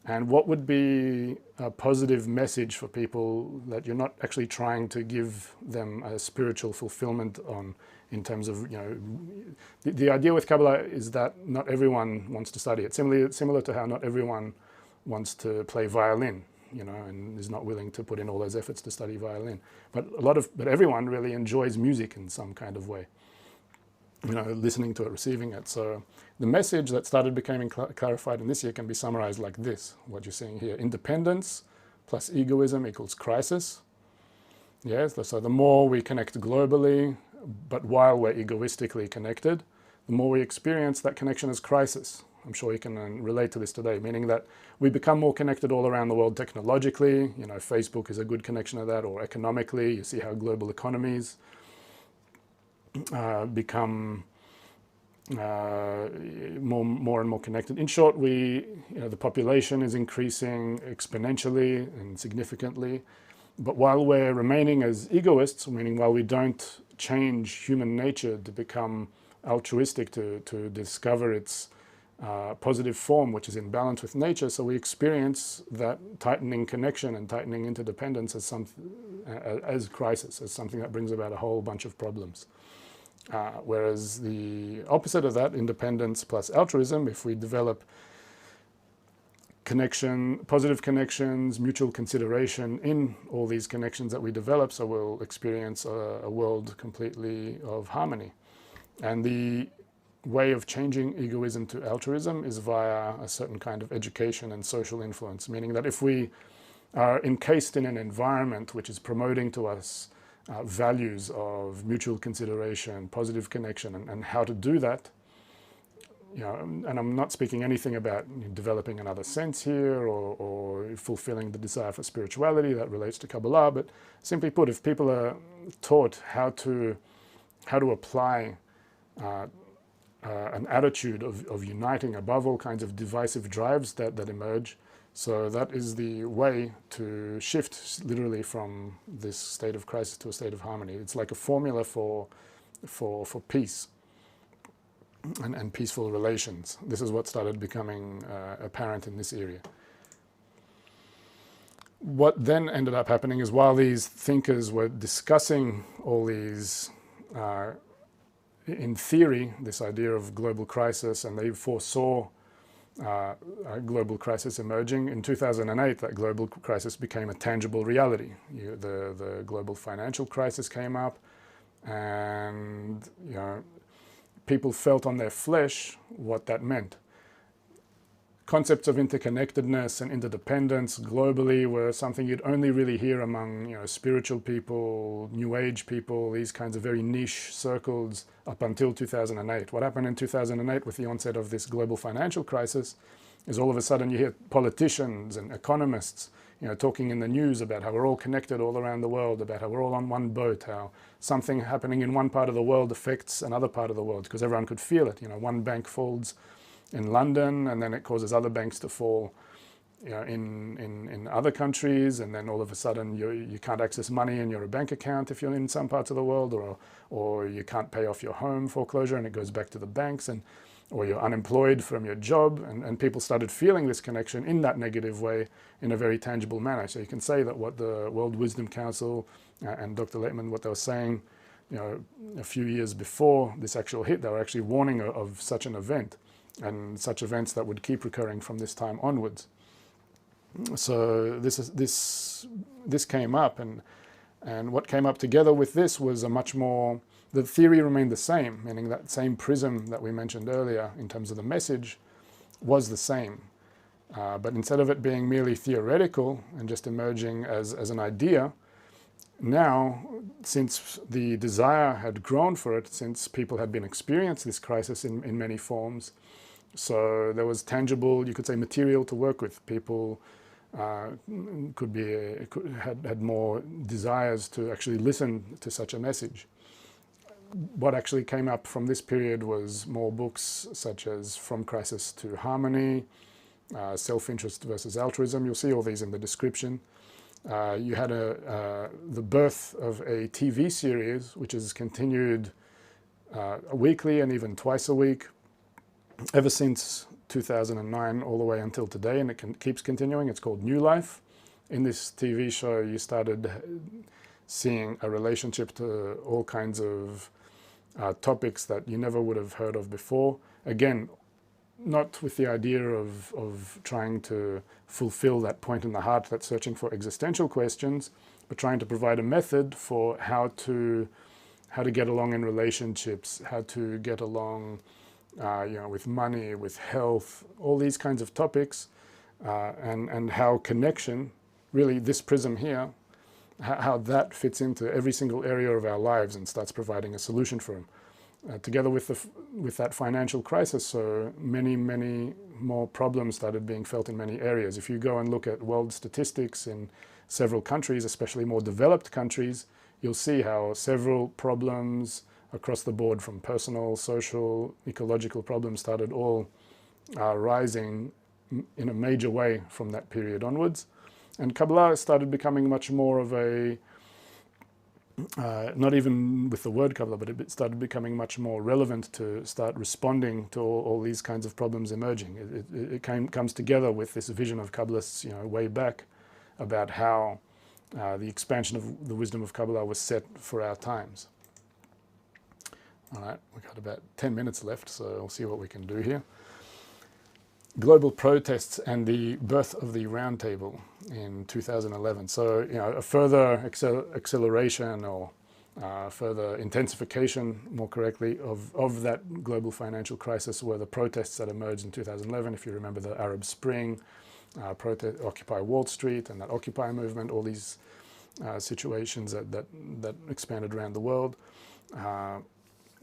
[SPEAKER 1] And what would be a positive message for people that you're not actually trying to give them a spiritual fulfillment on, in terms of, the idea with Kabbalah is that not everyone wants to study it. Similar to how not everyone wants to play violin, and is not willing to put in all those efforts to study violin. But everyone really enjoys music in some kind of way. Listening to it, receiving it. So the message that started becoming clarified in this year can be summarized like this, what you're seeing here. Independence plus egoism equals crisis. Yes, so the more we connect globally, but while we're egoistically connected, the more we experience that connection as crisis. I'm sure you can relate to this today, meaning that we become more connected all around the world technologically. Facebook is a good connection of that, or economically. You see how global economies become more and more connected. In short, the population is increasing exponentially and significantly. But while we're remaining as egoists, meaning while we don't change human nature to become altruistic, to discover its positive form, which is in balance with nature, so we experience that tightening connection and tightening interdependence as crisis, as something that brings about a whole bunch of problems. Whereas the opposite of that, independence plus altruism, if we develop positive connections, mutual consideration in all these connections that we develop, so we'll experience a world completely of harmony. And the way of changing egoism to altruism is via a certain kind of education and social influence, meaning that if we are encased in an environment which is promoting to us values of mutual consideration, positive connection, and how to do that, and I'm not speaking anything about developing another sense here or fulfilling the desire for spirituality that relates to Kabbalah, but simply put, if people are taught how to apply an attitude of uniting above all kinds of divisive drives that emerge, so that is the way to shift literally from this state of crisis to a state of harmony. It's like a formula for peace and peaceful relations. This is what started becoming apparent in this area. What then ended up happening is while these thinkers were discussing all these, in theory, this idea of global crisis, and they foresaw a global crisis emerging. In 2008, that global crisis became a tangible reality. The global financial crisis came up, and people felt on their flesh what that meant. Concepts of interconnectedness and interdependence globally were something you'd only really hear among, spiritual people, New Age people, these kinds of very niche circles up until 2008. What happened in 2008 with the onset of this global financial crisis is all of a sudden you hear politicians and economists, talking in the news about how we're all connected all around the world, about how we're all on one boat, how something happening in one part of the world affects another part of the world, because everyone could feel it. One bank folds in London, and then it causes other banks to fall, in other countries, and then all of a sudden you can't access money in your bank account if you're in some parts of the world, or you can't pay off your home foreclosure, and it goes back to the banks, or you're unemployed from your job, and people started feeling this connection in that negative way in a very tangible manner. So you can say that what the World Wisdom Council and Dr. Leitman, what they were saying, a few years before this actual hit, they were actually warning of such an event, and such events that would keep recurring from this time onwards. So this came up, and what came up together with this was a much more, the theory remained the same, meaning that same prism that we mentioned earlier in terms of the message was the same. But instead of it being merely theoretical and just emerging as an idea, now, since the desire had grown for it, since people had been experiencing this crisis in many forms, so there was tangible, you could say, material to work with. People had more desires to actually listen to such a message. What actually came up from this period was more books such as From Crisis to Harmony, Self-Interest versus Altruism. You'll see all these in the description. You had the birth of a TV series which has continued weekly and even twice a week ever since 2009 all the way until today, and it keeps continuing. It's called New Life. In this TV show, you started seeing a relationship to all kinds of topics that you never would have heard of before. Again, not with the idea of trying to fulfill that point in the heart that's searching for existential questions, but trying to provide a method for how to get along in relationships, how to get along with money, with health, all these kinds of topics, and how connection, really this prism here, how that fits into every single area of our lives and starts providing a solution for them. Together with that financial crisis, so many more problems started being felt in many areas. If you go and look at world statistics in several countries, especially more developed countries, you'll see how several problems across the board, from personal, social, ecological problems, started all rising in a major way from that period onwards. And Kabbalah started becoming much more of a, not even with the word Kabbalah, but it started becoming much more relevant to start responding to all these kinds of problems emerging. It comes together with this vision of Kabbalists, way back, about how the expansion of the wisdom of Kabbalah was set for our times. All right, we've got about 10 minutes left, so we'll see what we can do here. Global protests and the birth of the roundtable in 2011. So, a further acceleration or further intensification, more correctly, of that global financial crisis were the protests that emerged in 2011. If you remember the Arab Spring, Occupy Wall Street, and that Occupy movement, all these situations that expanded around the world.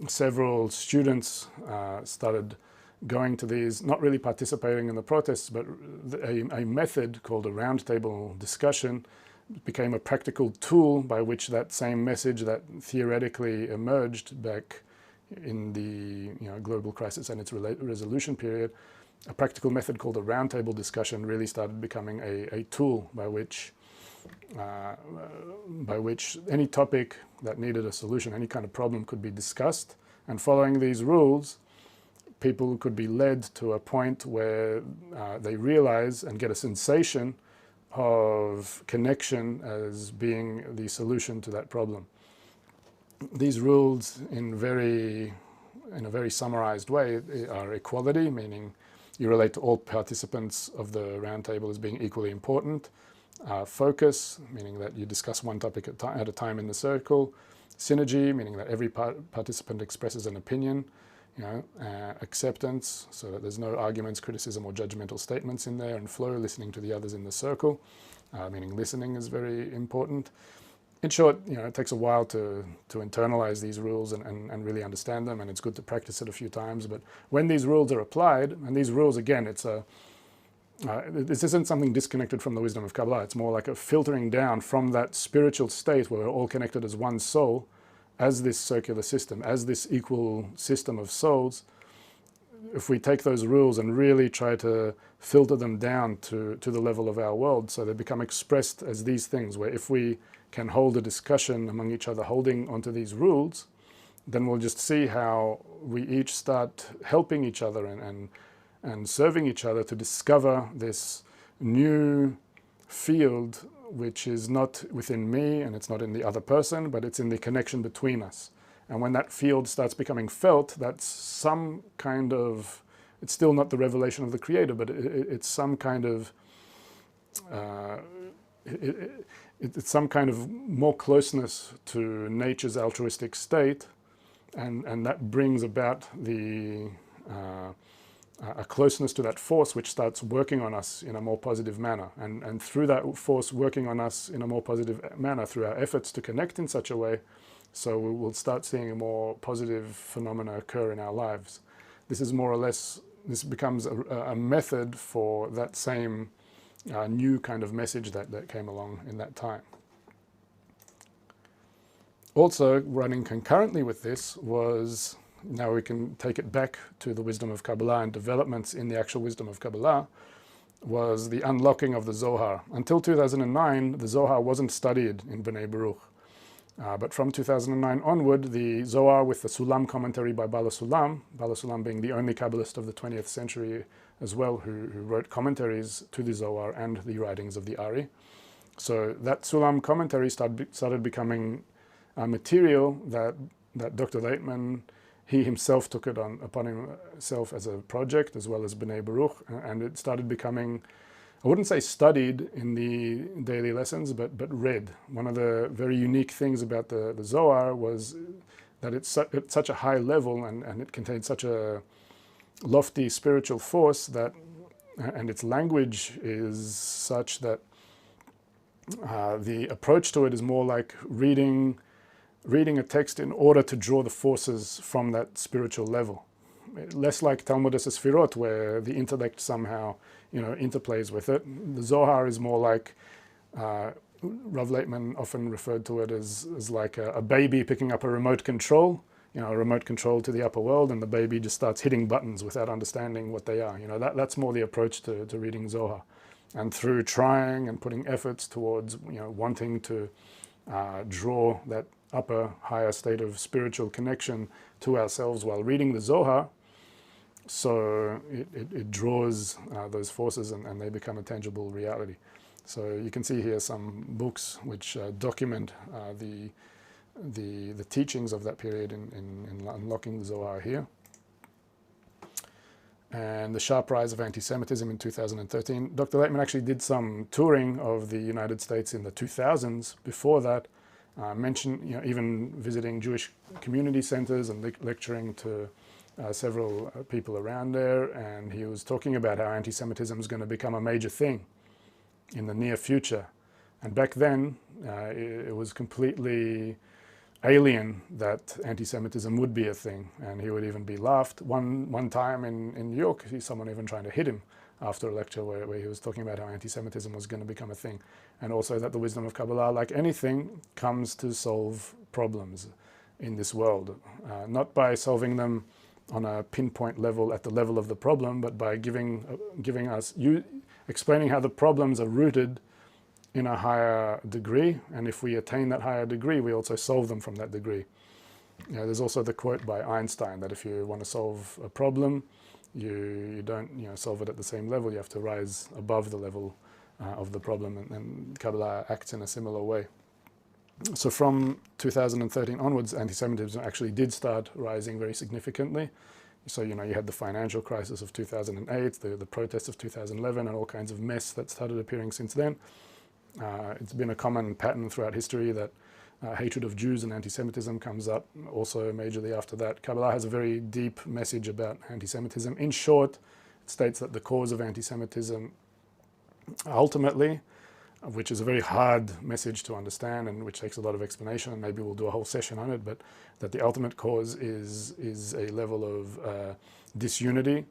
[SPEAKER 1] Several students started going to these, not really participating in the protests, but a method called a roundtable discussion became a practical tool by which that same message that theoretically emerged back in the global crisis and its resolution period, a practical method called a roundtable discussion really started becoming a tool by which any topic that needed a solution, any kind of problem, could be discussed. And following these rules, people could be led to a point where they realize and get a sensation of connection as being the solution to that problem. These rules, in a very summarized way, are equality, meaning you relate to all participants of the roundtable as being equally important. Focus, meaning that you discuss one topic at a time in the circle. Synergy, meaning that every participant expresses an opinion. acceptance, so that there's no arguments, criticism, or judgmental statements in there, and flow, listening to the others in the circle, meaning listening is very important. In short, it takes a while to internalize these rules and really understand them, and it's good to practice it a few times. But when these rules are applied, and these rules, again, this isn't something disconnected from the wisdom of Kabbalah. It's more like a filtering down from that spiritual state where we're all connected as one soul, as this circular system, as this equal system of souls. If we take those rules and really try to filter them down to the level of our world, so they become expressed as these things, where if we can hold a discussion among each other holding onto these rules, then we'll just see how we each start helping each other and serving each other to discover this new field, which is not within me and it's not in the other person, but it's in the connection between us. And when that field starts becoming felt, that's some kind of, it's still not the revelation of the Creator, but it's some kind of, it's some kind of more closeness to nature's altruistic state, and that brings about a closeness to that force which starts working on us in a more positive manner. And through that force working on us in a more positive manner, through our efforts to connect in such a way, so we will start seeing a more positive phenomena occur in our lives. This is more or less, this becomes a method for that same new kind of message that came along in that time. Also, running concurrently with this was, now we can take it back to the wisdom of Kabbalah and developments in the actual wisdom of Kabbalah, was the unlocking of the Zohar. Until 2009, the Zohar wasn't studied in Bnei Baruch. But from 2009 onward, the Zohar with the Sulam commentary by Baal HaSulam being the only Kabbalist of the 20th century as well, who wrote commentaries to the Zohar and the writings of the Ari. So that Sulam commentary started becoming material that Dr. Leitman, he himself took it upon himself as a project, as well as Bnei Baruch, and it started becoming, I wouldn't say studied in the daily lessons, but read. One of the very unique things about the Zohar was that it's at such a high level, and it contains such a lofty spiritual force that, and its language is such that the approach to it is more like reading a text in order to draw the forces from that spiritual level. Less like Talmud Sefirot, where the intellect somehow, interplays with it. The Zohar is more like, Rav Leitman often referred to it as like a baby picking up a remote control, a remote control to the upper world, and the baby just starts hitting buttons without understanding what they are. That's more the approach to reading Zohar. And through trying and putting efforts towards, wanting to draw that upper, higher state of spiritual connection to ourselves while reading the Zohar, so it draws those forces and they become a tangible reality. So you can see here some books which document the teachings of that period in unlocking the Zohar here. And the sharp rise of anti-Semitism in 2013. Dr. Leitman actually did some touring of the United States in the 2000s before that, mentioned, even visiting Jewish community centers and lecturing to several people around there, and he was talking about how anti-Semitism is going to become a major thing in the near future. And back then, it was completely alien that anti-Semitism would be a thing, and he would even be laughed. One time in New York, someone even trying to hit him after a lecture where he was talking about how anti-Semitism was going to become a thing, and also that the wisdom of Kabbalah, like anything, comes to solve problems in this world, not by solving them on a pinpoint level at the level of the problem, but by explaining how the problems are rooted in a higher degree, and if we attain that higher degree, we also solve them from that degree. There's also the quote by Einstein that if you want to solve a problem, you don't solve it at the same level. You have to rise above the level of the problem, and Kabbalah acts in a similar way. So from 2013 onwards, anti-Semitism actually did start rising very significantly. So you had the financial crisis of 2008, the protests of 2011, and all kinds of mess that started appearing since then. It's been a common pattern throughout history that hatred of Jews and anti-Semitism comes up also majorly after that. Kabbalah has a very deep message about anti-Semitism. In short, it states that the cause of anti-Semitism ultimately, which is a very hard message to understand and which takes a lot of explanation, and maybe we'll do a whole session on it, but that the ultimate cause is a level of disunity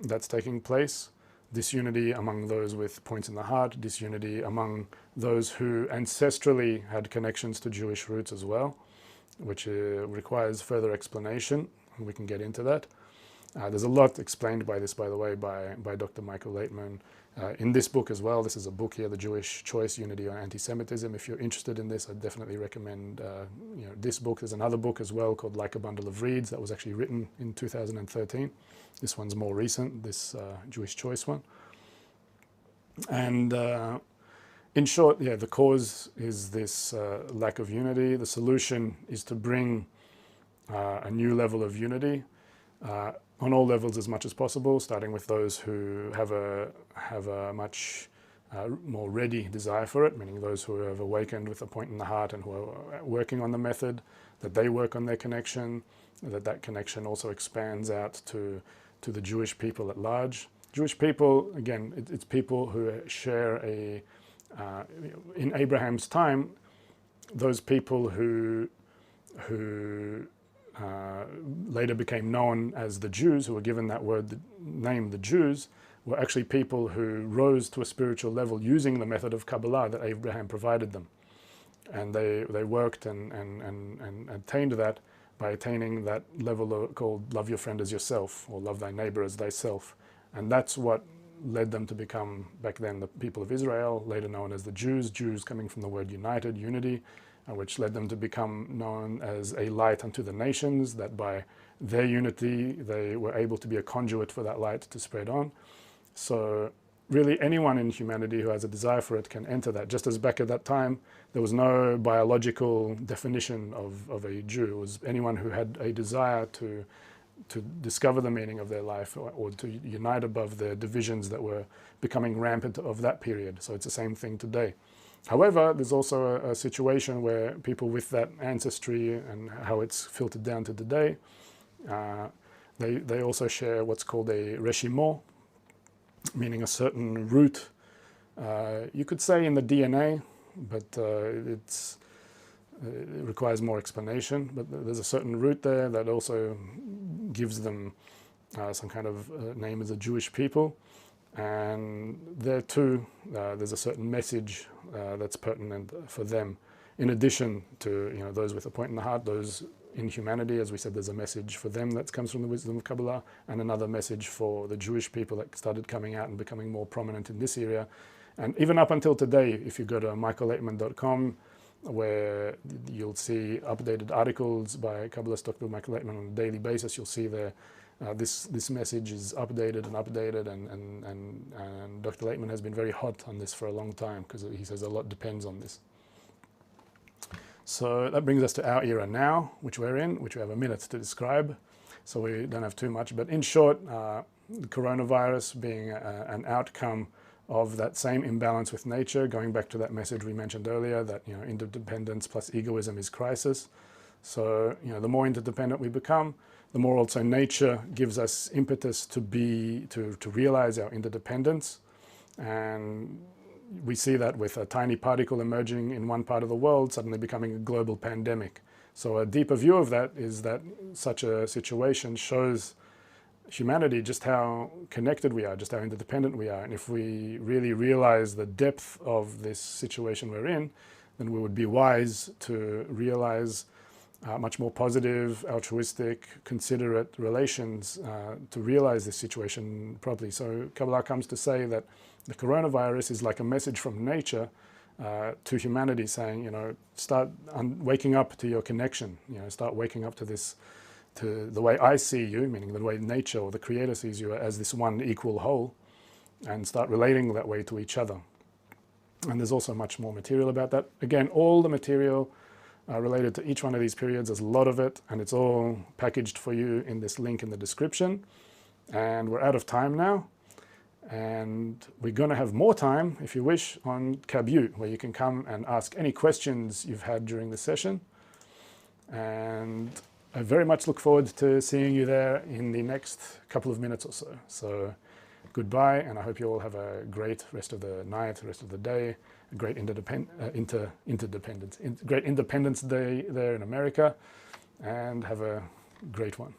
[SPEAKER 1] that's taking place. Disunity among those with points in the heart, disunity among those who ancestrally had connections to Jewish roots as well, which requires further explanation, and we can get into that. There's a lot explained by this, by the way, by Dr. Michael Laitman in this book as well. This is a book here, The Jewish Choice, Unity on Anti-Semitism. If you're interested in this, I'd definitely recommend this book. There's another book as well called Like a Bundle of Reeds that was actually written in 2013. This one's more recent, this Jewish Choice one. And in short, yeah, the cause is this lack of unity. The solution is to bring a new level of unity on all levels as much as possible, starting with those who have a much more ready desire for it, meaning those who have awakened with a point in the heart and who are working on the method, that they work on their connection, that connection also expands out to the Jewish people at large. Jewish people, again, it's people who share in Abraham's time, those people who later became known as the Jews, who were given that name, the Jews, were actually people who rose to a spiritual level using the method of Kabbalah that Abraham provided them. And they worked and attained that by attaining that level called love your friend as yourself, or love thy neighbor as thyself. And that's what led them to become, back then, the people of Israel, later known as the Jews, Jews coming from the word united, unity, which led them to become known as a light unto the nations, that by their unity they were able to be a conduit for that light to spread on. So really anyone in humanity who has a desire for it can enter that. Just as back at that time there was no biological definition of a Jew. It was anyone who had a desire to discover the meaning of their life, or to unite above the divisions that were becoming rampant of that period. So it's the same thing today. However, there's also a situation where people with that ancestry and how it's filtered down to today, they also share what's called a reshimo, meaning a certain root, you could say in the DNA, but it requires more explanation. But there's a certain root there that also gives them some kind of name as a Jewish people. And there too, there's a certain message that's pertinent for them. In addition to those with a point in the heart, those in humanity, as we said, there's a message for them that comes from the wisdom of Kabbalah, and another message for the Jewish people that started coming out and becoming more prominent in this area. And even up until today, if you go to michaellaitman.com, where you'll see updated articles by Kabbalist Dr. Michael Laitman on a daily basis, you'll see there this message is updated, and Dr. Laitman has been very hot on this for a long time, because he says a lot depends on this. So that brings us to our era now, which we're in, which we have a minute to describe, so we don't have too much. But in short, the coronavirus being an outcome of that same imbalance with nature, going back to that message we mentioned earlier, that interdependence plus egoism is crisis. So the more interdependent we become, the more also nature gives us impetus to realize our interdependence. And we see that with a tiny particle emerging in one part of the world suddenly becoming a global pandemic. So a deeper view of that is that such a situation shows humanity just how connected we are, just how interdependent we are. And if we really realize the depth of this situation we're in, then we would be wise to realize much more positive, altruistic, considerate relations to realize this situation properly. So Kabbalah comes to say that the coronavirus is like a message from nature to humanity, saying, start waking up to your connection. Start waking up to this, to the way I see you, meaning the way nature or the Creator sees you as this one equal whole, and start relating that way to each other. And there's also much more material about that. Again, all the material related to each one of these periods, there's a lot of it, and it's all packaged for you in this link in the description. And we're out of time now. And we're going to have more time, if you wish, on Kabbu, where you can come and ask any questions you've had during the session. And I very much look forward to seeing you there in the next couple of minutes or so. So goodbye, and I hope you all have a great rest of the night, rest of the day, a great great Independence Day there in America, and have a great one.